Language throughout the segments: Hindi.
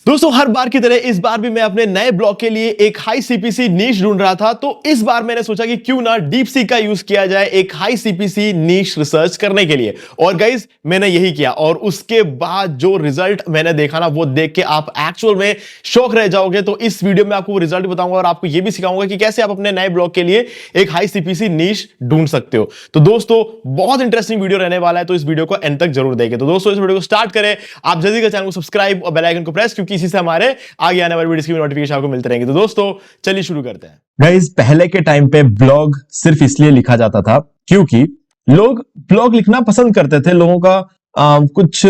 दोस्तों हर बार की तरह इस बार भी मैं अपने नए ब्लॉग के लिए एक हाई सीपीसी नीश ढूंढ रहा था। तो इस बार मैंने सोचा कि क्यों ना डीपसीक का यूज किया जाए एक हाई सीपीसी नीश रिसर्च करने के लिए। और गाइस मैंने यही किया और उसके बाद जो रिजल्ट मैंने देखा ना, वो देख के आप एक्चुअल में शॉक रह जाओगे। तो इस वीडियो में आपको रिजल्ट बताऊंगा और आपको यह भी सिखाऊंगा कि कैसे आप अपने नए ब्लॉग के लिए एक हाई सीपीसी नीश ढूंढ सकते हो। तो दोस्तों बहुत इंटरेस्टिंग वीडियो रहने वाला है, तो इस वीडियो को एंड तक जरूर देखें। तो दोस्तों इस वीडियो को स्टार्ट करें, आप जल्दी कर चैनल को सब्सक्राइब और बेल आइकन को प्रेस, क्योंकि इसी से हमारे आगे आने वाली वीडियोस की नोटिफिकेशन आपको मिलते रहेंगे। तो दोस्तों चलिए शुरू करते हैं। गाइस, पहले के टाइम पे ब्लॉग सिर्फ इसलिए लिखा जाता था क्योंकि लोग ब्लॉग लिखना पसंद करते थे। लोगों का कुछ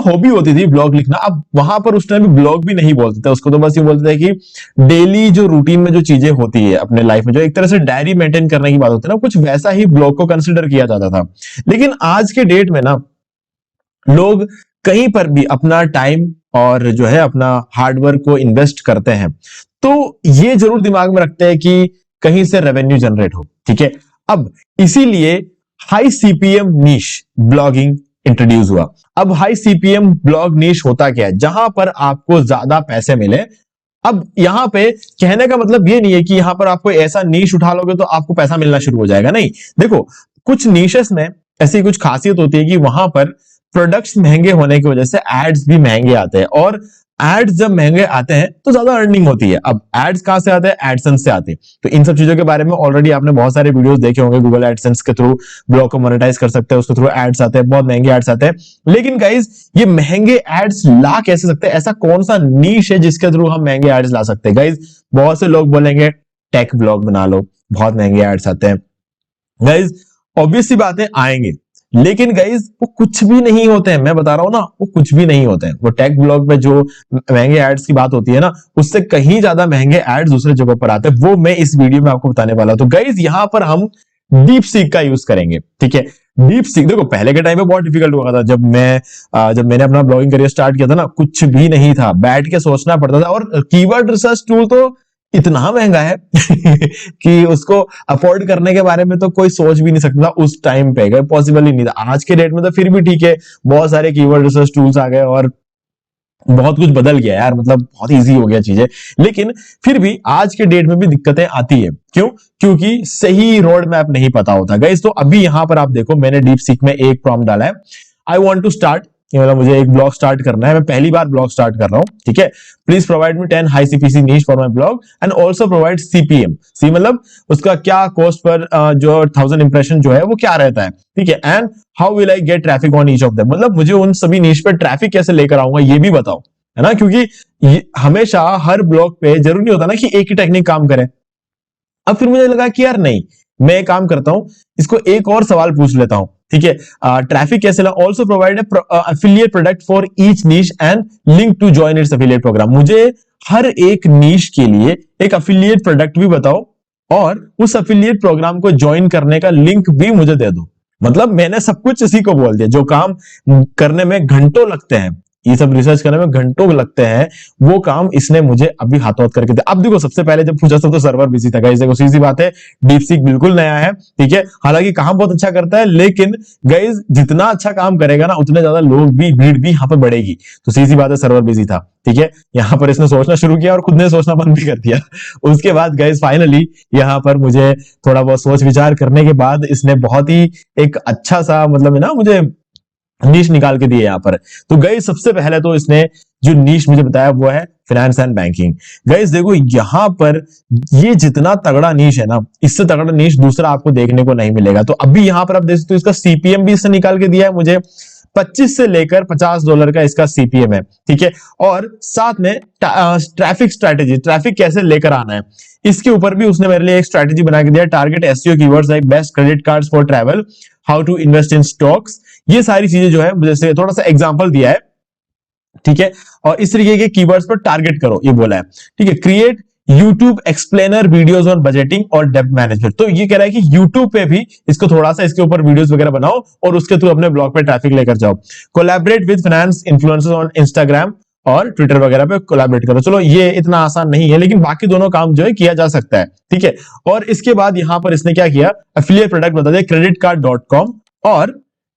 हॉबी होती थी ब्लॉग लिखना। अब वहां पर उस टाइम भी ब्लॉग भी नहीं बोलते थे उसको, तो बस ये बोलते थे कि डेली जो रूटीन में जो चीजें होती है अपने लाइफ में, जो एक तरह से डायरी मेंटेन करने की बात होती है ना, कुछ वैसा ही ब्लॉग को कंसिडर किया जाता था। लेकिन आज के डेट में ना लोग कहीं पर भी अपना टाइम और जो है अपना हार्डवर्क को इन्वेस्ट करते हैं, तो ये जरूर दिमाग में रखते हैं कि कहीं से रेवेन्यू जनरेट हो। ठीक है, अब इसीलिए हाई सीपीएम नीश ब्लॉगिंग इंट्रोड्यूस हुआ। अब हाई सीपीएम ब्लॉग नीश होता क्या है? जहां पर आपको ज्यादा पैसे मिले। अब यहां पे कहने का मतलब ये नहीं है कि यहां पर आपको ऐसा नीश उठा लोगे तो आपको पैसा मिलना शुरू हो जाएगा। नहीं, देखो, कुछ नीशेस में ऐसी कुछ खासियत होती है कि वहां पर प्रोडक्ट्स महंगे होने की वजह से एड्स भी महंगे आते हैं, और एड्स जब महंगे आते हैं तो ज्यादा अर्निंग होती है। अब एड्स कहां से आते हैं? एडसेंस से आते हैं। तो इन सब चीजों के बारे में ऑलरेडी आपने बहुत सारे वीडियोस देखे होंगे। गूगल एडसेंस के थ्रू ब्लॉग को मोनेटाइज कर सकते हैं, उसके थ्रू एड्स आते हैं, बहुत महंगे एड्स आते हैं। लेकिन गाइज, ये महंगे एड्स ला कैसे सकते हैं? ऐसा कौन सा नीश है जिसके थ्रू हम महंगे एड्स ला सकते हैं? गाइज, बहुत से लोग बोलेंगे टेक ब्लॉग बना लो, बहुत महंगे एड्स आते हैं। गाइज, ऑब्वियस सी बातें आएंगे, लेकिन गाइज वो कुछ भी नहीं होते हैं। मैं बता रहा हूं ना, वो कुछ भी नहीं होते हैं। वो टेक ब्लॉग पे जो महंगे एड्स की बात होती है ना, उससे कहीं ज्यादा महंगे एड्स दूसरे जगह पर आते हैं। वो मैं इस वीडियो में आपको बताने वाला हूं। तो गाइज यहां पर हम डीप सीक का यूज करेंगे। ठीक है, डीप सीक देखो, पहले के टाइम पे बहुत डिफिकल्ट हुआ था। जब मैंने अपना ब्लॉगिंग करियर स्टार्ट किया था ना, कुछ भी नहीं था, बैठ के सोचना पड़ता था। और कीवर्ड रिसर्च टूल तो इतना महंगा है कि उसको अफोर्ड करने के बारे में तो कोई सोच भी नहीं सकता उस टाइम पे। पॉसिबल ही नहीं था। आज के डेट में तो फिर भी ठीक है, बहुत सारे कीवर्ड रिसर्च टूल्स आ गए और बहुत कुछ बदल गया यार, मतलब बहुत इजी हो गया चीजें। लेकिन फिर भी आज के डेट में भी दिक्कतें आती है। क्यों? क्योंकि सही रोड मैप नहीं पता होता। गाइस, तो अभी यहां पर आप देखो, मैंने डीप सीक में एक प्रॉम्प्ट डाला है, आई वांट टू स्टार्ट। मतलब मुझे एक ब्लॉग स्टार्ट करना है, मैं पहली बार ब्लॉग स्टार्ट कर रहा हूं। ठीक है, please provide me 10 high CPC niche for my blog and also provide CPM. C मतलब उसका क्या कॉस्ट पर जो 1000 इंप्रेशन जो है वो क्या रहता है। ठीक है, and how will I get traffic on each of them, मतलब मुझे उन सभी नीश पे ट्रैफिक कैसे लेकर आऊंगा ये भी बताओ, है ना। क्योंकि हमेशा हर ब्लॉग पे जरूरी नहीं होता ना कि एक ही टेक्निक काम करे। अब फिर मुझे लगा कि यार नहीं, मैं एक काम करता हूं, इसको एक और सवाल पूछ लेता हूं। ठीक है, ट्रैफिक कैसे ला? Also provide affiliate product for each niche and link to join its affiliate program. मुझे हर एक नीश के लिए एक एफिलिएट प्रोडक्ट भी बताओ और उस एफिलिएट प्रोग्राम को ज्वाइन करने का लिंक भी मुझे दे दो। मतलब मैंने सब कुछ इसी को बोल दिया। जो काम करने में घंटों लगते हैं, ये सब रिसर्च करने में घंटों लगते हैं, वो काम इसने मुझे अभी हाथों हाथ करके दिया। अब देखो, सबसे पहले जब पूछा तो सर्वर बिजी था। गाइस देखो, सीधी बात है, डीपसीक बिल्कुल नया है। ठीक है, हालांकि काम बहुत अच्छा करता है, लेकिन गाइस जितना अच्छा काम करेगा ना, उतने ज्यादा लोग भी, भीड़ भी यहाँ पर बढ़ेगी। तो सीधी बात है, सर्वर बिजी था। ठीक है, यहाँ पर इसने सोचना शुरू किया और खुद ने सोचना बंद भी कर दिया। उसके बाद गाइस फाइनली यहाँ पर मुझे थोड़ा बहुत सोच विचार करने के बाद इसने बहुत ही एक अच्छा सा, मतलब है ना, मुझे नीश निकाल के दिए यहाँ पर। तो गाइस सबसे पहले तो इसने जो नीश मुझे बताया वो है फाइनेंस एंड बैंकिंग। गाइस देखो, यहाँ पर ये जितना तगड़ा नीश है ना, इससे तगड़ा नीश दूसरा आपको देखने को नहीं मिलेगा। तो अभी यहाँ पर आप देख सकते हो, इसका सीपीएम भी इससे निकाल के दिया है मुझे। 25 से लेकर $50 का इसका सीपीएम है। ठीक है, और साथ में ट्रैफिक स्ट्रैटेजी, ट्रैफिक कैसे लेकर आना है, इसके ऊपर भी उसने मेरे लिए एक स्ट्रैटेजी बना के दिया। Target SEO keywords like best credit cards for travel, how to invest in stocks, ये सारी चीजें जो है जैसे थोड़ा सा एग्जांपल दिया है। ठीक है, और इस तरीके के कीवर्ड्स पर टारगेट करो, ये बोला है। ठीक है, create YouTube explainer videos on budgeting और डेब्ट मैनेजमेंट। तो ये कह रहा है कि यूट्यूब पे भी इसको थोड़ा सा इसके ऊपर वीडियोस वगैरह बनाओ और उसके थ्रू अपने ब्लॉग पे ट्रैफिक लेकर जाओ। Collaborate with finance influencers on Instagram और ट्विटर वगैरह पे कोलैबोरेट करो। चलो ये इतना आसान नहीं है, लेकिन बाकी दोनों काम जो है किया जा सकता है। ठीक है, और इसके बाद यहां पर इसने क्या किया, एफिलिएट प्रोडक्ट बता दिया, creditcard.com और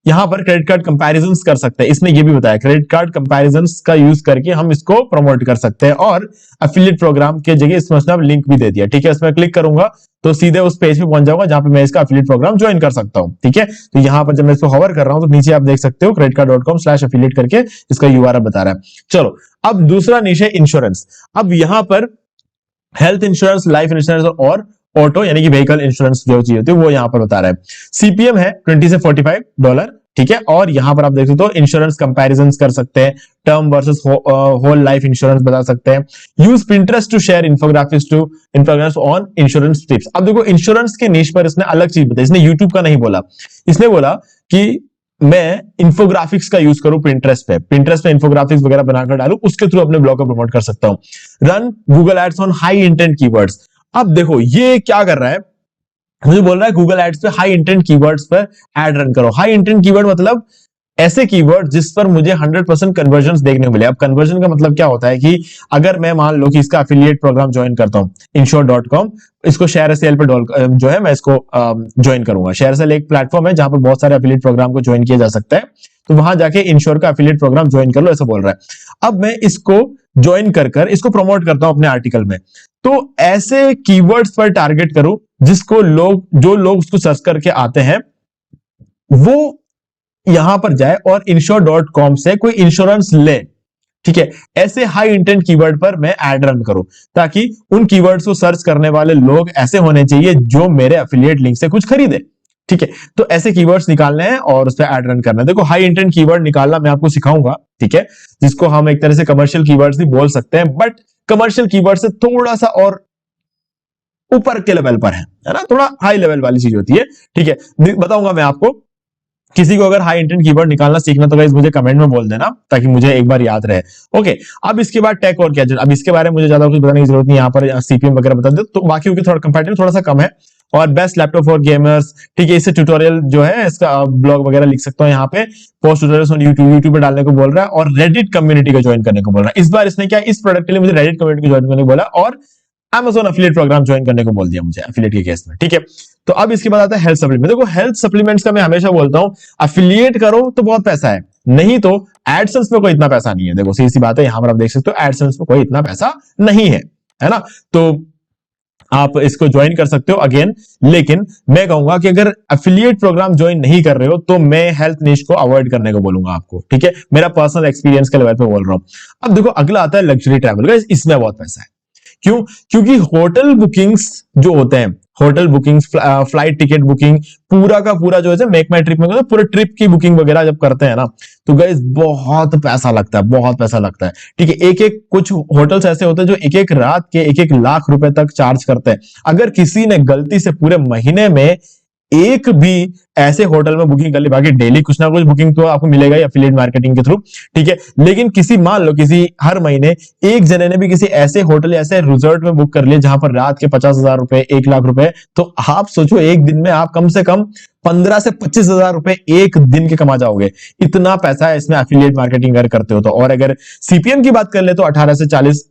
यहां पर क्रेडिट कार्ड कंपैरिजन कर सकते हैं। इसने ये भी बताया क्रेडिट कार्ड कंपैरिजन का यूज करके हम इसको प्रमोट कर सकते हैं, और एफिलिएट प्रोग्राम के जगह इसमें उसने लिंक भी दे दिया। ठीक है, इसमें क्लिक करूंगा तो सीधे उस पेज पे पहुंच जाऊंगा जहां पे मैं इसका एफिलिएट प्रोग्राम ज्वाइन कर सकता हूं। ठीक है, तो यहां पर जब मैं इसको हवर कर रहा हूं तो नीचे आप देख सकते हो creditcard.com/affiliate करके इसका URL बता रहा है। चलो, अब दूसरा निश है इंश्योरेंस। अब यहां पर हेल्थ इंश्योरेंस, लाइफ इंश्योरेंस और ऑटो यानी कि व्हीकल इंश्योरेंस जो चीज होती है वो यहां पर बता रहा है। सीपीएम है $20 से $45। ठीक है, और यहां पर आप देख सकते हो इंश्योरेंस कंपैरिजंस कर सकते हैं, term versus whole life insurance बता सकते हैं। Use Pinterest to share infographs on insurance tips. अब देखो इंश्योरेंस के निश पर इसने अलग चीज बताई, इसने यूट्यूब का नहीं बोला। इसने बोला कि मैं इंफोग्राफिक्स का यूज करूं Pinterest पे इंफोग्राफिक्स वगैरह बनाकर डालूं, उसके थ्रू अपने ब्लॉग को प्रमोट कर सकता हूं। Run Google ads on high intent keywords. अब देखो ये क्या कर रहा है, मुझे बोल रहा है गूगल एड्स पे हाई इंटेंट कीवर्ड्स पर एड रन करो। हाई इंटेंट कीवर्ड मतलब ऐसे कीवर्ड जिस पर मुझे 100% कन्वर्जन देखने को मिले। अब कन्वर्जन का मतलब क्या होता है कि अगर मैं मान लो कि इसका एफिलिएट प्रोग्राम ज्वाइन करता हूं insure.com, इसको शेयर सेल पे जो है मैं इसको ज्वाइन करूंगा। शेयर सेल एक प्लेटफॉर्म है जहां पर बहुत सारे एफिलिएट प्रोग्राम को ज्वाइन किया जा सकता है, तो वहां जाके इंश्योर का एफिलिएट प्रोग्राम ज्वाइन कर लो, ऐसा बोल रहा है। अब मैं इसको ज्वाइन कर इसको प्रमोट करता हूं अपने आर्टिकल में, तो ऐसे कीवर्ड्स पर टारगेट करूं जिसको जो लोग उसको सर्च करके आते हैं वो यहां पर जाए और insure.com से कोई इंश्योरेंस ले। ठीक है, ऐसे हाई इंटेंट कीवर्ड पर मैं एड रन करूं, ताकि उन कीवर्ड्स को सर्च करने वाले लोग ऐसे होने चाहिए जो मेरे एफिलिएट लिंक से कुछ खरीदे। ठीक है, तो ऐसे कीवर्ड्स निकालने हैं और उस पर एड रन करना है। देखो हाई इंटेंट कीवर्ड निकालना मैं आपको सिखाऊंगा, ठीक है, जिसको हम एक तरह से कमर्शियल कीवर्ड्स भी बोल सकते हैं, बट कमर्शियल कीवर्ड से थोड़ा सा और ऊपर के लेवल पर है ना, थोड़ा हाई लेवल वाली चीज होती है। ठीक है, बताऊंगा मैं आपको। किसी को अगर हाई इंटेंट कीवर्ड निकालना सीखना तो गाइस मुझे कमेंट में बोल देना, ताकि मुझे एक बार याद रहे। ओके, अब इसके बाद टेक और गैजेट। अब इसके बारे में मुझे ज्यादा कुछ बताने की जरूरत नहीं, यहाँ पर सीपीएम वगैरह बता दे, तो बाकी थोड़ा कंपैरेटिव थोड़ा सा कम है। और बेस्ट लैपटॉप फॉर गेमर्स, ठीक है, इससे ट्यूटोरियल जो है इसका ब्लॉग वगैरह लिख सकता हूँ यहाँ पे। पोस्ट ट्यूटोरियल्स यूट्यूब पे डालने को बोल रहा है, और रेडिट कम्युनिटी को ज्वाइन करने को बोल रहा है। इस बार इसने क्या इस प्रोडक्ट के लिए मुझे रेडिट कम्युनिटी को ज्वाइन करने को बोला, और Amazon एफिलिएट प्रोग्राम ज्वाइन करने को बोल दिया मुझे एफिलिएट के केस में। ठीक है, तो अब इसके बाद आता है हेल्थ सप्लीमेंट। देखो हेल्थ सप्लीमेंट्स का मैं हमेशा बोलता हूं एफिलिएट करो तो बहुत पैसा है, नहीं तो एडसेंस में कोई इतना पैसा नहीं है। देखो सीधी सी बात है, यहां पर आप देख सकते हो एडसेंस में कोई इतना पैसा नहीं है ना, तो आप इसको ज्वाइन कर सकते हो अगेन। लेकिन मैं कहूंगा कि अगर एफिलिएट प्रोग्राम ज्वाइन नहीं कर रहे हो तो मैं हेल्थ निश को अवॉइड करने को बोलूंगा आपको। ठीक है, मेरा पर्सनल एक्सपीरियंस के लेवल पे बोल रहा हूं। अब देखो अगला आता है लग्जरी ट्रैवल। इसमें बहुत पैसा है, क्यों? क्योंकि होटल बुकिंग्स जो होते हैं, hotel bookings, flight ticket booking, पूरा का पूरा जो है मेक माई ट्रिप में पूरे ट्रिप की बुकिंग वगैरह जब करते हैं ना, तो गाइस बहुत पैसा लगता है, बहुत पैसा लगता है। ठीक है, एक एक कुछ होटल्स ऐसे होते हैं जो एक एक रात के 1-1 लाख रुपए तक चार्ज करते हैं। अगर किसी ने गलती से पूरे महीने में एक भी ऐसे होटल में बुकिंग कर ली, बाकी डेली कुछ ना कुछ बुकिंग तो आपको मिलेगा ही एफिलिएट मार्केटिंग के थ्रू। ठीक है, लेकिन मान लो किसी हर महीने एक जने ने भी किसी ऐसे होटल ऐसे रिजॉर्ट में बुक कर लिया जहां पर रात के 50,000 रुपए, 1 लाख रुपए, तो आप सोचो एक दिन में आप कम से कम 15 से 25,000 रुपए एक दिन के कमा जाओगे। इतना पैसा है इसमें एफिलिएट मार्केटिंग अगर करते हो तो। और अगर सीपीएम की बात कर ले तो $18 से $40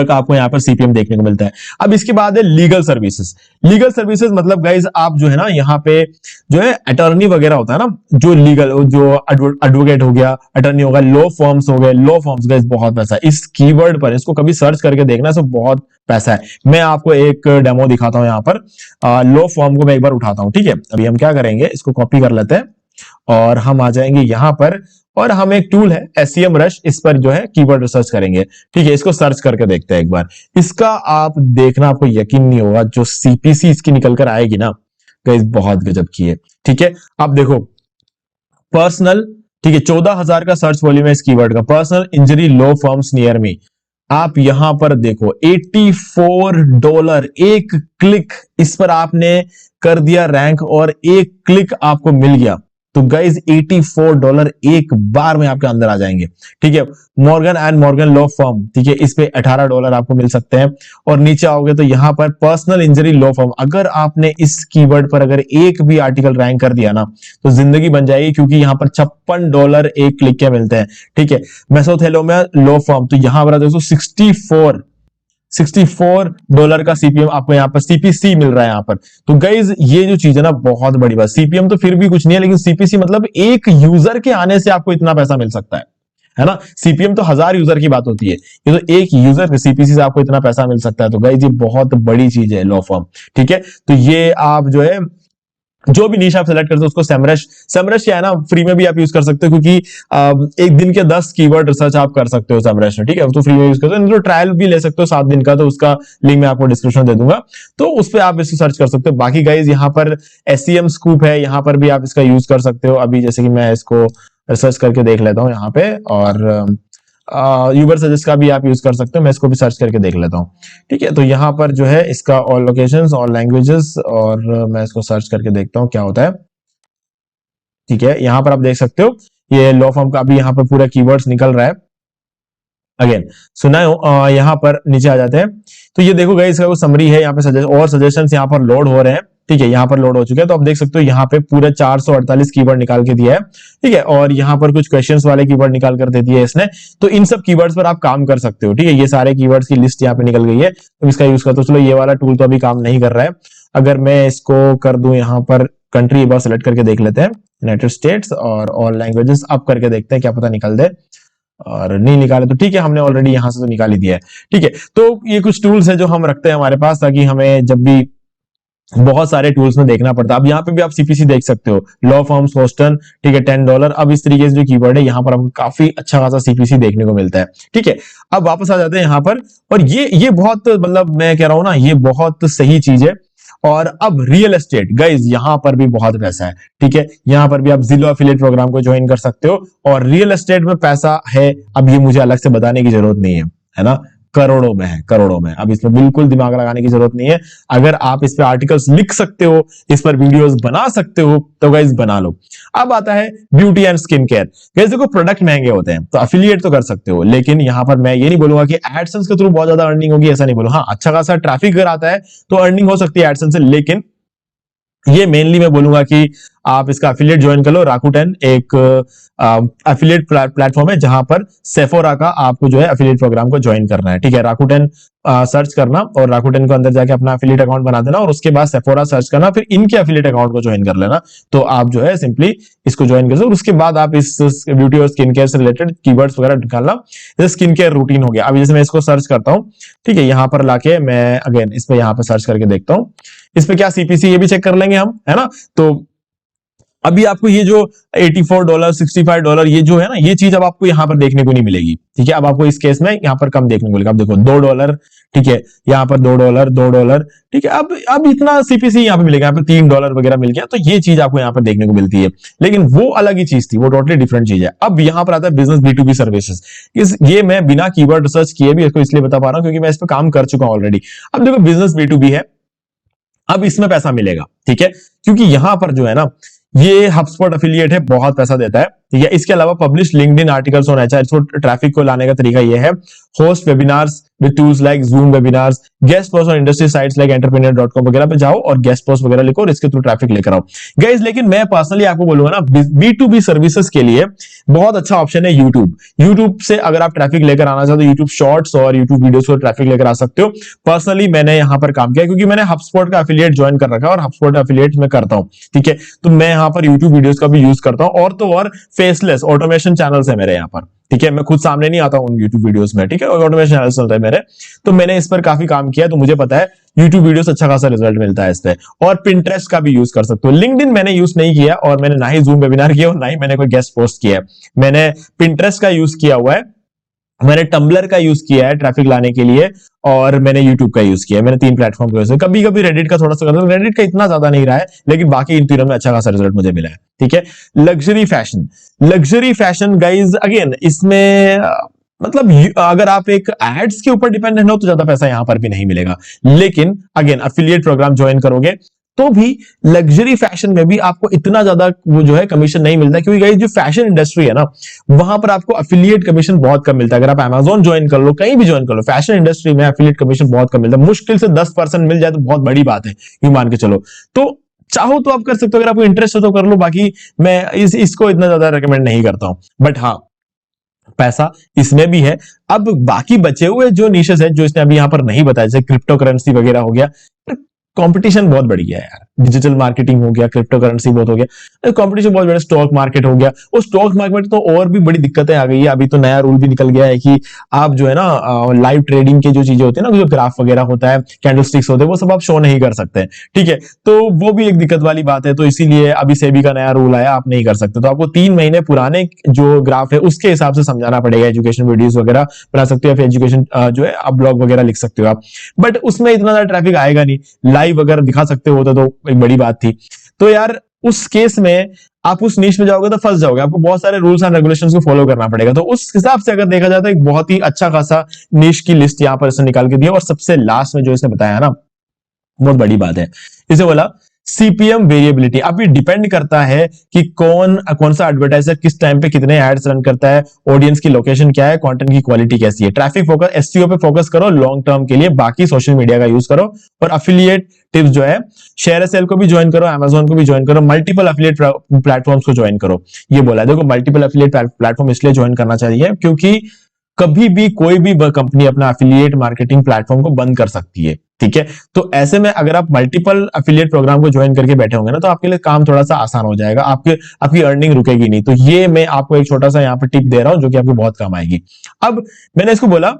का आपको यहाँ पर सीपीएम देखने को मिलता है। अब इसके बाद है लीगल सर्विसेज। लीगल सर्विसेज मतलब गाइज आप जो है ना यहाँ पे जो है अटॉर्नी वगैरह होता है ना, जो लीगल जो एडवोकेट हो गया, अटॉर्नी होगा, लॉ फॉर्म्स हो गए, लॉ फॉर्म्स गाइज बहुत पैसा है इस कीवर्ड पर। इसको कभी सर्च करके देखना, इसमें बहुत पैसा है। मैं आपको एक डेमो दिखाता हूं यहाँ पर। लॉ फॉर्म को मैं एक बार उठाता हूं। ठीक है, अभी हम क्या करेंगे, इसको कॉपी कर लेते हैं और हम आ जाएंगे यहाँ पर, और हम एक टूल है SEMrush, इस पर जो है कीवर्ड रिसर्च करेंगे। ठीक है, इसको सर्च करके देखते हैं एक बार। इसका आप देखना, आपको यकीन नहीं होगा जो CPC इसकी निकल कर आएगी ना गाइस, बहुत गजब की है। ठीक है, आप देखो पर्सनल, ठीक है, 14,000 का सर्च वॉल्यूम है इस कीवर्ड का, personal injury law forms near me. आप यहां पर देखो $84 एक क्लिक, इस पर आपने कर दिया रैंक और एक क्लिक आपको मिल गया, तो गाइज $84 एक बार में आपके अंदर आ जाएंगे। ठीक है, Morgan and Morgan law firm, ठीक है, इस पे $18 आपको मिल सकते हैं। और नीचे आओगे तो यहां पर पर्सनल इंजरी लॉ फर्म, अगर आपने इस कीवर्ड पर अगर एक भी आर्टिकल रैंक कर दिया ना तो जिंदगी बन जाएगी, क्योंकि यहां पर $56 एक क्लिक के मिलते हैं। ठीक है, मेसोथेलोमिया लॉ फर्म, तो यहां पर दोस्तों 64 $64 का सीपीएम आपको यहाँ पर सीपीसी मिल रहा है यहाँ पर। तो गाइज ये जो चीज है ना बहुत बड़ी बात। सीपीएम तो फिर भी कुछ नहीं है, लेकिन सीपीसी मतलब एक यूजर के आने से आपको इतना पैसा मिल सकता है ना। सीपीएम तो 1000 यूजर की बात होती है, ये तो एक यूजर सीपीसी से आपको इतना पैसा मिल सकता है। तो गाइज ये बहुत बड़ी चीज है लॉ फॉर्म, ठीक है। तो ये आप जो है जो भी नीश आप सेलेक्ट करते हो उसको सेमरश क्या है ना, फ्री में भी आप यूज कर सकते हो, क्योंकि एक दिन के 10 कीवर्ड रिसर्च आप कर सकते हो सेमरश में, ठीक है। तो फ्री में यूज करते हो, तो ट्रायल भी ले सकते हो 7 दिन का, तो उसका लिंक मैं आपको डिस्क्रिप्शन दे दूंगा, तो उस पर आप इसको सर्च कर सकते हो। बाकी गाइज यहाँ पर एसईएम स्कूप है, यहाँ पर भी आप इसका यूज कर सकते हो। अभी जैसे कि मैं इसको रिसर्च करके देख लेता हूँ यहाँ पे, और यूबर सजेस्ट का भी आप यूज कर सकते हो, मैं इसको भी सर्च करके देख लेता हूँ, ठीक है। तो यहाँ पर जो है इसका ऑल लोकेशंस, ऑल लैंग्वेजेस, और मैं इसको सर्च करके देखता हूँ क्या होता है, ठीक है। यहाँ पर आप देख सकते हो ये लॉ फॉर्म का भी यहाँ पर पूरा कीवर्ड्स निकल रहा है। अगेन सुना है, यहाँ पर नीचे आ जाते हैं, तो ये देखो गाइस, इसका वो समरी है, यहाँ पे और सजेशंस यहाँ पर लोड हो रहे हैं, ठीक है। यहाँ पर लोड हो चुके हैं, तो आप देख सकते हो यहाँ पे पूरे 448 कीवर्ड निकाल के दिया है, ठीक है। और यहाँ पर कुछ क्वेश्चंस वाले कीवर्ड निकाल कर दे दिए इसने, तो इन सब कीवर्ड्स पर आप काम कर सकते हो, ठीक है। ये सारे कीवर्ड्स की लिस्ट यहाँ पे निकल गई है, तो इसका यूज करते हो। चलो ये वाला टूल तो अभी काम नहीं कर रहा है, अगर मैं इसको कर दूं यहाँ पर कंट्री, एक बार सेलेक्ट करके देख लेते हैं, यूनाइटेड स्टेट्स, और ऑल लैंग्वेजेस अप करके देखते हैं, क्या पता निकल दे, और नहीं निकाले तो ठीक है, हमने ऑलरेडी यहां से तो निकाल ही दिया है, ठीक है। तो ये कुछ टूल्स है जो हम रखते हैं हमारे पास, ताकि हमें जब भी बहुत सारे टूल्स में देखना पड़ता है। अब यहाँ पे भी आप सीपीसी देख सकते हो, लॉ फॉर्म्स होस्टन, ठीक है, $10। अब इस तरीके से जो कीवर्ड है यहाँ पर आपको काफी अच्छा खासा सीपीसी देखने को मिलता है, ठीक है। अब वापस आ जाते हैं यहाँ पर, और ये बहुत मतलब मैं कह रहा हूं ना, ये बहुत सही चीज है। और अब रियल एस्टेट गाइज, यहां पर भी बहुत पैसा है, ठीक है। यहां पर भी आप जिलो एफिलिएट प्रोग्राम को ज्वाइन कर सकते हो, और रियल एस्टेट में पैसा है, अब ये मुझे अलग से बताने की जरूरत नहीं है ना, करोड़ों में है, करोड़ों में। अब इसमें बिल्कुल दिमाग लगाने की जरूरत नहीं है। अगर आप इस पे आर्टिकल्स लिख सकते हो, इस पर वीडियोस बना सकते हो, तो गाइज बना लो। अब आता है beauty and skin care. Guys देखो, प्रोडक्ट महंगे होते हैं तो अफिलिएट तो कर सकते हो, लेकिन यहां पर मैं ये नहीं बोलूंगा कि एडसेंस के थ्रू बहुत ज्यादा अर्निंग होगी, ऐसा नहीं बोलूंगा। हाँ, अच्छा खासा ट्रैफिक अगर आता है तो अर्निंग हो सकती है एडसेंस से, लेकिन ये मेनली मैं बोलूंगा कि आप इसका अफिलिएट ज्वाइन कर लो। राकुटेन एक अफिलिएट प्लेटफॉर्म है, जहां पर सेफोरा का आपको जो है अफिलिएट प्रोग्राम को ज्वाइन करना है, ठीक है। राकुटेन सर्च करना, और राकुटेन को अंदर जाके अपना अफिलिएट अकाउंट बना देना, और उसके बाद सेफोरा सर्च करना, फिर इनके अफिलिएट अकाउंट को ज्वाइन कर लेना, तो आप जो है सिंपली इसको ज्वाइन कर सकते हो। उसके बाद आप इस ब्यूटी और स्किन केयर से रिलेटेड कीवर्ड्स वगैरह निकालना, जैसे स्किन केयर रूटीन हो गया। अभी जैसे मैं इसको सर्च करता हूँ, ठीक है, यहाँ पर लाके मैं अगेन इस पे यहाँ पे सर्च करके देखता हूँ, इस पे क्या सीपीसी ये भी चेक कर लेंगे हम, है ना। तो अभी आपको ये जो $84, $65 ये जो है ना, ये चीज अब आपको यहाँ पर देखने को नहीं मिलेगी, ठीक है। अब आपको इस केस में यहाँ पर कम देखने को मिलेगा। अब देखो $2, ठीक है, यहाँ पर $2, ठीक है। अब इतना सीपीसी यहाँ पे मिलेगा, यहाँ पे $3 वगैरह मिल गया, तो ये चीज आपको यहाँ पर देखने को मिलती है, लेकिन वो अलग ही चीज थी, वो टोटली डिफरेंट चीज है। अब यहाँ पर आता है बिजनेस B2B सर्विसेज। ये मैं बिना कीवर्ड रिसर्च किए भी इसको इसलिए बता पा रहा हूँ क्योंकि मैं इस पर काम कर चुका हूँ ऑलरेडी। अब देखो, बिजनेस B2B है, अब इसमें पैसा मिलेगा, ठीक है, क्योंकि यहां पर जो है ना, ये HubSpot अफिलिएट है, बहुत पैसा देता है, ठीक है। इसके अलावा publish LinkedIn articles on HR, इसको ट्रैफिक को लाने का तरीका ये है, host webinars with tools like Zoom webinars, guest post on industry sites like एंटरप्रेन्योर.com वगैरह पे जाओ और गेस्ट पोस्ट वगैरह लिखो और इसके थ्रू ट्रैफिक लेकर आओ गाइस। लेकिन मैं पर्सनली आपको बोलूंगा ना, B2B सर्विसेज के लिए बहुत अच्छा ऑप्शन है यूट्यूब से अगर आप ट्रैफिक लेकर आना चाहते हो, यूट्यूब शॉर्ट्स और यूट्यूब वीडियोस पर ट्रैफिक लेकर आ सकते हो। पर्सनली मैंने यहां पर काम किया क्योंकि मैंने HubSpot का एफिलिएट ज्वाइन कर रखा है और HubSpot एफिलिएट में करता हूं, ठीक है। तो मैं यहां पर यूट्यूब वीडियोस का भी यूज करता हूं, और तो और फेसलेस ऑटोमेशन चैनल्स है मेरे यहाँ पर, ठीक है। मैं खुद सामने नहीं आता हूं यूट्यूब वीडियोस में, ठीक है, और ऑटोमेशन चैनल्स चलते हैं मेरे, तो मैंने इस पर काफी काम किया, तो मुझे पता है यूट्यूब वीडियोस अच्छा खासा रिजल्ट मिलता है इस पे। और पिंटरेस्ट का भी यूज कर सकते हो। लिंक्डइन मैंने यूज नहीं किया, और मैंने ना ही जूम वेबिनार किया और ना ही मैंने कोई गेस्ट पोस्ट किया है। मैंने पिंटरेस्ट का यूज किया हुआ है, मैंने टम्बलर का यूज किया है ट्रैफिक लाने के लिए, और मैंने यूट्यूब का यूज किया है। मैंने 3 प्लेटफॉर्म का यूज किया, कभी कभी रेडिट का थोड़ा सा करता हूं, रेडिट का इतना ज्यादा नहीं रहा है, लेकिन बाकी इन तीनों में अच्छा खासा रिजल्ट मुझे मिला है, ठीक है। लग्जरी फैशन गाइज, अगेन इसमें मतलब अगर आप एक एड्स के ऊपर डिपेंडेंट हो तो ज्यादा पैसा यहां पर भी नहीं मिलेगा, लेकिन अगेन अफिलिएट प्रोग्राम ज्वाइन करोगे तो भी लग्जरी फैशन में भी आपको इतना ज्यादा वो जो है कमीशन नहीं मिलता, क्योंकि गाइस जो फैशन इंडस्ट्री है ना, वहां पर आपको अफिलिएट कमीशन बहुत कम मिलता है। अगर आप Amazon ज्वाइन कर लो, कहीं भी ज्वाइन कर लो, फैशन इंडस्ट्री में अफिलिएट कमीशन बहुत कम मिलता है। मुश्किल से 10% मिल जाए तो बहुत बड़ी बात है, ये मान के चलो। तो चाहो तो आप कर सकते हो, अगर आपको इंटरेस्ट हो तो कर लो, बाकी मैं इसको इतना ज्यादा रिकमेंड नहीं करता हूं। बट हाँ, पैसा इसमें भी है। अब बाकी बचे हुए जो निशेस है जो इसने अभी यहाँ पर नहीं बताया, जैसे क्रिप्टो करेंसी वगैरह हो गया, कंपटीशन बहुत बढ़ गया है यार। डिजिटल मार्केटिंग हो गया, क्रिप्टो करेंसी बहुत हो गया, कंपटीशन बहुत बड़ा, स्टॉक मार्केट हो गया। और स्टॉक मार्केट तो और भी बड़ी दिक्कतें आ गई है। अभी तो नया रूल भी निकल गया है कि आप जो है ना लाइव ट्रेडिंग के जो चीजें होती है ना, जो ग्राफ वगैरह होता है, कैंडल स्टिक्स होते हैं, वो सब आप शो नहीं कर सकते। ठीक है, तो वो भी एक दिक्कत वाली बात है। तो इसीलिए अभी सेबी का नया रूल आया, आप नहीं कर सकते। तो आपको 3 महीने पुराने जो ग्राफ है उसके हिसाब से समझाना पड़ेगा। एजुकेशन वीडियोस वगैरह बना सकते हो, या फिर एजुकेशन जो है आप ब्लॉग वगैरह लिख सकते हो आप, बट उसमें इतना ज्यादा ट्रैफिक आएगा नहीं। लाइव अगर दिखा सकते होते तो एक बड़ी बात थी। तो यार उस केस में आप उस नीश में जाओगे तो फंस जाओगे, आपको बहुत सारे रूल्स एंड रेगुलेशंस को फॉलो करना पड़ेगा। तो उस हिसाब से अगर देखा जाए तो एक बहुत ही अच्छा खासा नीश की लिस्ट यहां पर इसने निकाल के दी है। और सबसे लास्ट में जो इसने बताया ना, बहुत बड़ी बात है, इसे बोला सीपीएम वेरिएबिलिटी। अब ये डिपेंड करता है कि कौन सा एडवर्टाइजर किस टाइम पे कितने एड्स रन करता है, ऑडियंस की लोकेशन क्या है, कंटेंट की क्वालिटी कैसी है। ट्रैफिक फोकस, एसईओ पे फोकस करो लॉन्ग टर्म के लिए, बाकी सोशल मीडिया का यूज करो। और अफिलिएट टिप्स जो है, शेयर सेल को भी ज्वाइन करो, अमेजोन को भी ज्वाइन करो, मल्टीपल अफिलिएट प्लेटफॉर्म्स को ज्वाइन करो। ये बोला है। देखो मल्टीपल अफिलिएट प्लेटफॉर्म इसलिए ज्वाइन करना चाहिए क्योंकि कभी भी कोई भी कंपनी अपना अफिलिएट मार्केटिंग प्लेटफॉर्म को बंद कर सकती है। ठीक है, तो ऐसे में अगर आप मल्टीपल अफिलिएट प्रोग्राम को ज्वाइन करके बैठे होंगे ना, तो आपके लिए काम थोड़ा सा आसान हो जाएगा, आपकी अर्निंग रुकेगी नहीं। तो ये मैं आपको एक छोटा सा यहाँ पर टिप दे रहा हूं जो कि आपको बहुत काम आएगी। अब मैंने इसको बोला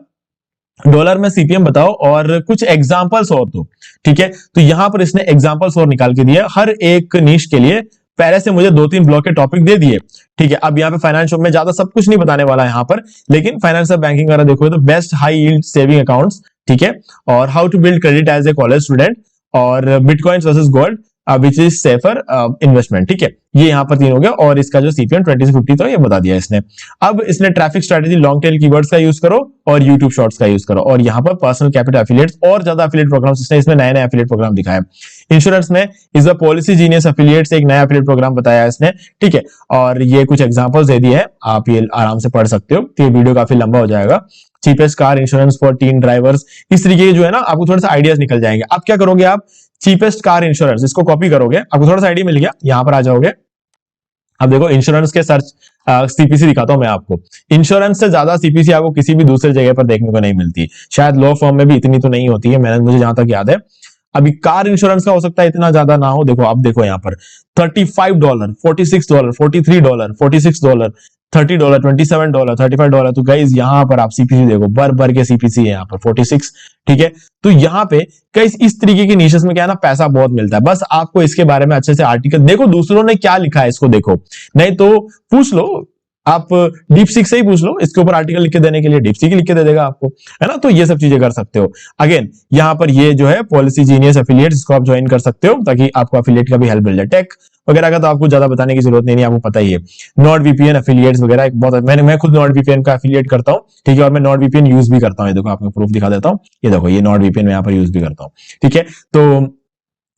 डॉलर में सीपीएम बताओ और कुछ एग्जांपल्स और दो। ठीक है, तो यहां पर इसने एग्जांपल्स और निकाल के दिए हर एक नीश के लिए। पहले से मुझे 2-3 ब्लॉक के टॉपिक दे दिए। ठीक है, अब यहाँ पे फाइनेंशियल में ज्यादा सब कुछ नहीं बताने वाला यहाँ पर, लेकिन फाइनेंशियल बैंकिंग वगैरह देखो तो best high yield saving accounts, ठीक है, और how to build credit as a college student, और bitcoins versus gold which is safer investment. ठीक है, ये यहाँ पर 3 हो गया। और इसका जो सीपीएम 20 से 50 था ये बता दिया इसने। अब इसने traffic strategy, long tail keywords का यूज करो और यूट्यूब शॉर्ट्स का यूज करो। और यहाँ पर पर्सनल कैपिटल एफिलिएट्स और ज्यादा एफिलिएट प्रोग्राम्स इसने इसमें नए नए एफिलिएट प्रोग्राम दिखाए। इंश्योरेंस में is the policy genius affiliates, एक नया एफिलिएट प्रोग्राम बताया इसने। ठीक है, और ये कुछ एग्जांपल्स दे दिए हैं, आप ये आराम से पढ़ सकते हो। तो ये वीडियो काफी लंबा हो जाएगा। Cheapest car insurance for tin drivers, इस तरीके के जो है ना आपको थोड़ा सा आइडियाज निकल जाएंगे। आप क्या करोगे, आप चीपेस्ट कार इंश्योरेंस इसको कॉपी करोगे, आपको थोड़ा सा आइडिया मिल गया, यहां पर आ जाओगे। अब देखो इंश्योरेंस के सर्च सीपीसी दिखाता हूं मैं आपको। इंश्योरेंस से ज्यादा सीपीसी आपको किसी भी दूसरी जगह पर देखने को नहीं मिलती, शायद लॉ फर्म में भी इतनी तो नहीं होती है, मुझे जहां तक याद है। अभी कार इंश्योरेंस का हो सकता है इतना ज्यादा ना हो। देखो अब देखो यहाँ पर $35, $46, $43, $46, $30, $27, $35। तो गाइज यहाँ पर आप सीपीसी देखो, भर के सीपीसी है यहाँ पर 46। ठीक है, तो यहाँ पे गाइज इस तरीके की निशेस में क्या है ना, पैसा बहुत मिलता है। बस आपको इसके बारे में अच्छे से आर्टिकल देखो, दूसरों ने क्या लिखा है इसको देखो, नहीं तो पूछ लो, आप डीपसीक से ही पूछ लो, इसके ऊपर आर्टिकल लिख के देने के लिए डीपसीक लिख के दे देगा आपको, है ना। तो ये सब चीजें कर सकते हो। अगेन यहाँ पर ये जो है पॉलिसी जीनियस एफिलिएट्स, इसको आप ज्वाइन कर सकते हो ताकि आपको एफिलिएट का भी हेल्प मिल जाए। टेक वगैरह का तो आपको ज्यादा बताने की जरूरत नहीं, आपको पता ही है। नॉट वीपीएन एफिलिएट्स वगैरह एक बहुत, मैं खुद नॉट वीपीएन का एफिलिएट करता हूं। ठीक है, और मैं नॉट वीपीएन यूज भी करता हूं। ये देखो आपको प्रूफ दिखा देता हूं, ये देखो ये नॉट वीपीएन मैं यहाँ पर यूज भी करता हूं। ठीक है, तो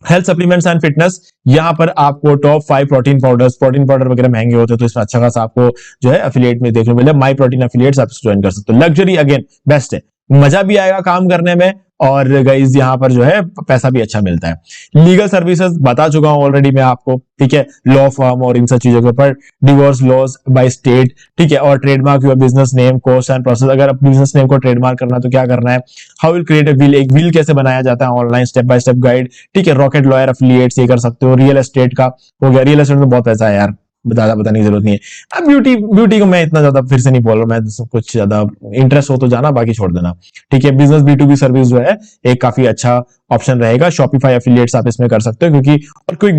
हेल्थ सप्लीमेंट्स एंड फिटनेस, यहां पर आपको टॉप 5 प्रोटीन पाउडर वगैरह महंगे होते हैं, तो इसमें अच्छा खासा आपको जो है एफिलिएट में देखने को मिले। माई प्रोटीन एफिलिएट्स आप ज्वाइन कर सकते हो। लग्जरी अगेन बेस्ट है, मजा भी आएगा काम करने में, और गाइज यहाँ पर जो है पैसा भी अच्छा मिलता है। लीगल सर्विसेज बता चुका हूं ऑलरेडी मैं आपको। ठीक है, लॉ फर्म और इन सब चीजों के ऊपर, डिवोर्स लॉज बाय स्टेट। ठीक है, और trademark your business name, cost and process, अगर बिजनेस नेम को ट्रेडमार्क करना है तो क्या करना है। How will create a will, एक विल कैसे बनाया जाता है, online step by step guide. ठीक है, रॉकेट लॉयर एफिलिएट्स ये कर सकते हो। रियल एस्टेट का हो गया, रियल एस्टेट में बहुत पैसा है यार, ज्यादा बताने की जरूरत नहीं है। अब ब्यूटी को मैं इतना ज्यादा फिर से नहीं बोल रहा, मैं कुछ ज्यादा इंटरेस्ट हो तो जाना, बाकी छोड़ देना। ठीक है, बिजनेस B2B सर्विस जो है एक काफी अच्छा ऑप्शन रहेगा। शॉपिफाई एफिलिएट्स आप इसमें कर सकते हो क्योंकि, और quick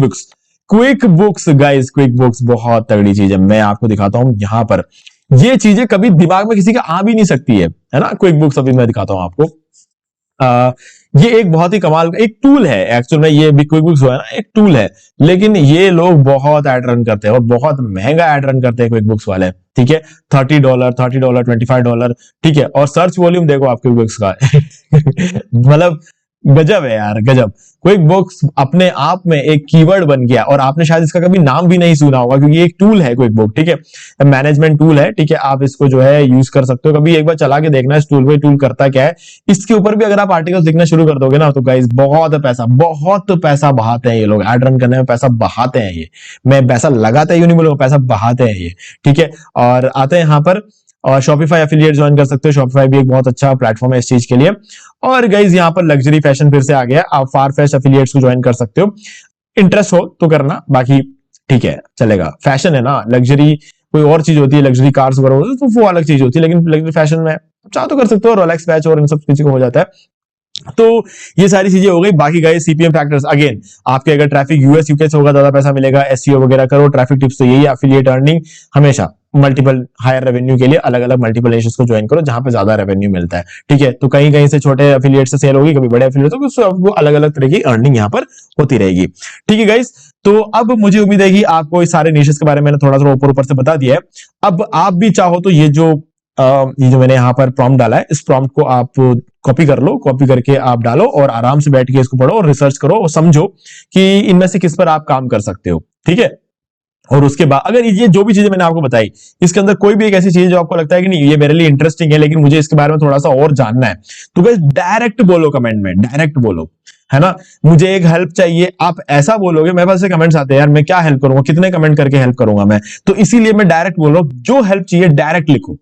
books guys, quick books बहुत तगड़ी चीज है। मैं आपको दिखाता हूं यहाँ पर, ये चीजें कभी दिमाग में किसी का आ भी नहीं सकती है ना। क्विक बुक्स अभी मैं दिखाता हूं आपको। ये एक बहुत ही कमाल का एक टूल है एक्चुअल में, ये क्विक बुक्स जो है ना एक टूल है, लेकिन ये लोग बहुत ऐड रन करते हैं और बहुत महंगा ऐड रन करते हैं क्विक बुक्स वाले। ठीक है, $30, $25। ठीक है, और सर्च वॉल्यूम देखो आप क्विक बुक्स का मतलब गजब है यार, गजब। क्विक बुक्स अपने आप में एक कीवर्ड बन गया, और आपने शायद इसका कभी नाम भी नहीं सुना होगा क्योंकि एक टूल है क्विक बुक। ठीक है, मैनेजमेंट टूल है। ठीक है, आप इसको जो है यूज कर सकते हो, कभी एक बार चला के देखना इस टूल पे, टूल करता क्या है। इसके ऊपर भी अगर आप आर्टिकल्स लिखना शुरू कर दोगे ना, तो गाइस बहुत पैसा बहाते हैं ये लोग, एड रन करने में पैसा बहाते हैं ये। मैं पैसा लगाते हैं नहीं बोलूंगा, पैसा बहाते हैं ये। ठीक है, और आते हैं यहाँ पर, और शॉपिफाई एफिलिएट ज्वाइन कर सकते हो। शॉपिफाई भी एक बहुत अच्छा प्लेटफॉर्म है इस चीज के लिए। और गाइज यहाँ पर लग्जरी फैशन फिर से आ गया, आप फारफेस्ट एफिलिएट्स को ज्वाइन कर सकते हो। इंटरेस्ट हो तो करना, बाकी ठीक है चलेगा। फैशन है ना, लग्जरी कोई और चीज होती है, लग्जरी कार्स वगैरह होती है तो वो अलग चीज होती है, लेकिन लग्जरी फैशन में चाहो तो कर सकते हो। रोलेक्स पैच और इन सब चीजों को हो जाता है। तो ये सारी चीजें हो गई। बाकी गाइस सीपीएम फैक्टर्स अगेन, आपके अगर ट्रैफिक यूएस यूके से होगा ज्यादा पैसा मिलेगा। एसईओ वगैरह करो। ट्रैफिक टिप्स तो यही है, एफिलिएट अर्निंग हमेशा मल्टीपल हायर रेवेन्यू के लिए अलग अलग मल्टीपल निशेस को ज्वाइन करो जहां पे ज्यादा रेवेन्यू मिलता है। ठीक है, तो कहीं कहीं से छोटे एफिलिएट से सेल होगी, कभी बड़े एफिलिएट, तो उससे आपको अलग अलग तरह की अर्निंग यहाँ पर होती रहेगी। ठीक है गाइस, तो अब मुझे उम्मीद है कि आपको इस सारे निशेस के बारे में थोड़ा थोड़ा ऊपर ऊपर से बता दिया है। अब आप भी चाहो तो ये जो मैंने यहाँ पर प्रॉम्प्ट डाला है, इस प्रॉम्प्ट को आप कॉपी कर लो। कॉपी करके आप डालो और आराम से बैठ के इसको पढ़ो और रिसर्च करो और समझो कि इनमें से किस पर आप काम कर सकते हो। ठीक है, और उसके बाद अगर ये जो भी चीजें मैंने आपको बताई, इसके अंदर कोई भी एक ऐसी चीज जो आपको लगता है कि नहीं ये मेरे लिए इंटरेस्टिंग है लेकिन मुझे इसके बारे में थोड़ा सा और जानना है, तो गाइस डायरेक्ट बोलो कमेंट में, डायरेक्ट बोलो, है ना। मुझे एक हेल्प चाहिए, आप ऐसा बोलोगे, मेरे पास से कमेंट्स आते हैं यार मैं क्या हेल्प करूंगा, कितने कमेंट करके हेल्प करूंगा मैं, तो इसीलिए मैं डायरेक्ट बोल रहा हूं। जो हेल्प चाहिए डायरेक्ट लिखो,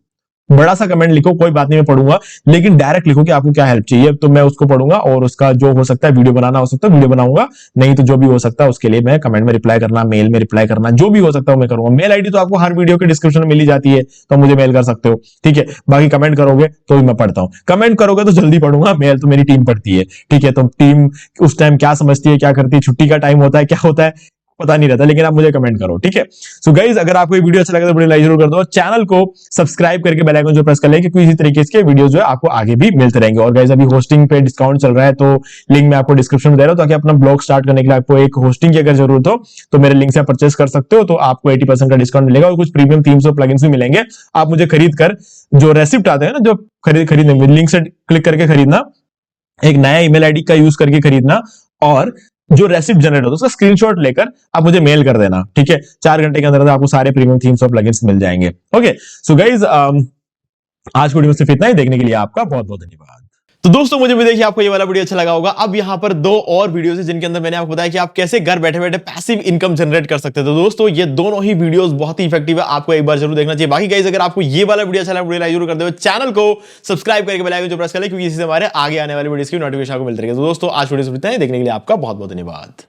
बड़ा सा कमेंट लिखो, कोई बात नहीं मैं पढ़ूंगा, लेकिन डायरेक्ट लिखो कि आपको क्या हेल्प चाहिए, तो मैं उसको पढ़ूंगा और उसका जो हो सकता है वीडियो बनाना हो सकता है वीडियो बनाऊंगा, नहीं तो जो भी हो सकता है उसके लिए मैं कमेंट में रिप्लाई करना, मेल में रिप्लाई करना, जो भी हो सकता है मैं करूंगा। मेल आईडी तो आपको हर वीडियो के डिस्क्रिप्शन में मिल ही जाती है, तो मुझे मेल कर सकते हो। ठीक है, बाकी कमेंट करोगे तो मैं पढ़ता हूं, कमेंट करोगे तो जल्दी पढ़ूंगा, मेल तो मेरी टीम पढ़ती है। ठीक है, तो टीम उस टाइम क्या समझती है, क्या करती है, छुट्टी का टाइम होता है, क्या होता है पता नहीं रहता, लेकिन आप मुझे कमेंट करो। ठीक है, सो गाइज अगर आपको ये वीडियो अच्छा लगा तो वीडियो लाइक जरूर कर दो, चैनल को सब्सक्राइब करके बेल आइकन जो प्रेस कर लें, क्योंकि इसी तरीके के वीडियोस जो है आपको आगे भी मिलते रहेंगे। और गाइज अभी होस्टिंग पे डिस्काउंट चल रहा है, तो लिंक मैं आपको डिस्क्रिप्शन में दे रहा हूं, ताकि अपना ब्लॉग स्टार्ट करने के लिए आपको एक होस्टिंग की अगर जरूरत हो तो मेरे लिंक से परचेस कर सकते हो, तो आपको 80% का डिस्काउंट मिलेगा और कुछ प्रीमियम थीम्स और प्लगइन्स भी मिलेंगे। आप मुझे खरीद कर जो रेसिप्ट आते हैं ना, जो खरीदने लिंक से क्लिक करके खरीदना, एक नया ईमेल आईडी का यूज करके खरीदना, और जो रेसिप्ट जनरेट होता है उसका स्क्रीनशॉट लेकर आप मुझे मेल कर देना। ठीक है, 4 घंटे के अंदर आपको सारे प्रीमियम थीम्स और प्लगइन्स मिल जाएंगे। ओके, सो गाइज आज की वीडियो में सिर्फ इतना ही। देखने के लिए आपका बहुत बहुत धन्यवाद। तो दोस्तों मुझे भी देखिए आपको ये वाला वीडियो अच्छा लगा होगा। अब यहाँ पर 2 और वीडियोस है जिनके अंदर मैंने आपको बताया कि आप कैसे घर बैठे बैठे पैसिव इनकम जनरेट कर सकते हैं। तो दोस्तों ये दोनों ही वीडियोस बहुत ही इफेक्टिव है, आपको एक बार जरूर देखना चाहिए। बाकी गाइस अगर आपको ये वाला वीडियो अच्छा लगा, वीडियो लाइक जरूर कर दो, चैनल को सब्सक्राइब करके बेल आइकन जो प्रेस कर ले, क्योंकि इससे हमारे आगे आने वाले वीडियोस की नोटिफिकेशन आपको मिलती रहेगी। तो दोस्तों आज वीडियो से इतना ही। देखने के लिए आपका बहुत बहुत धन्यवाद।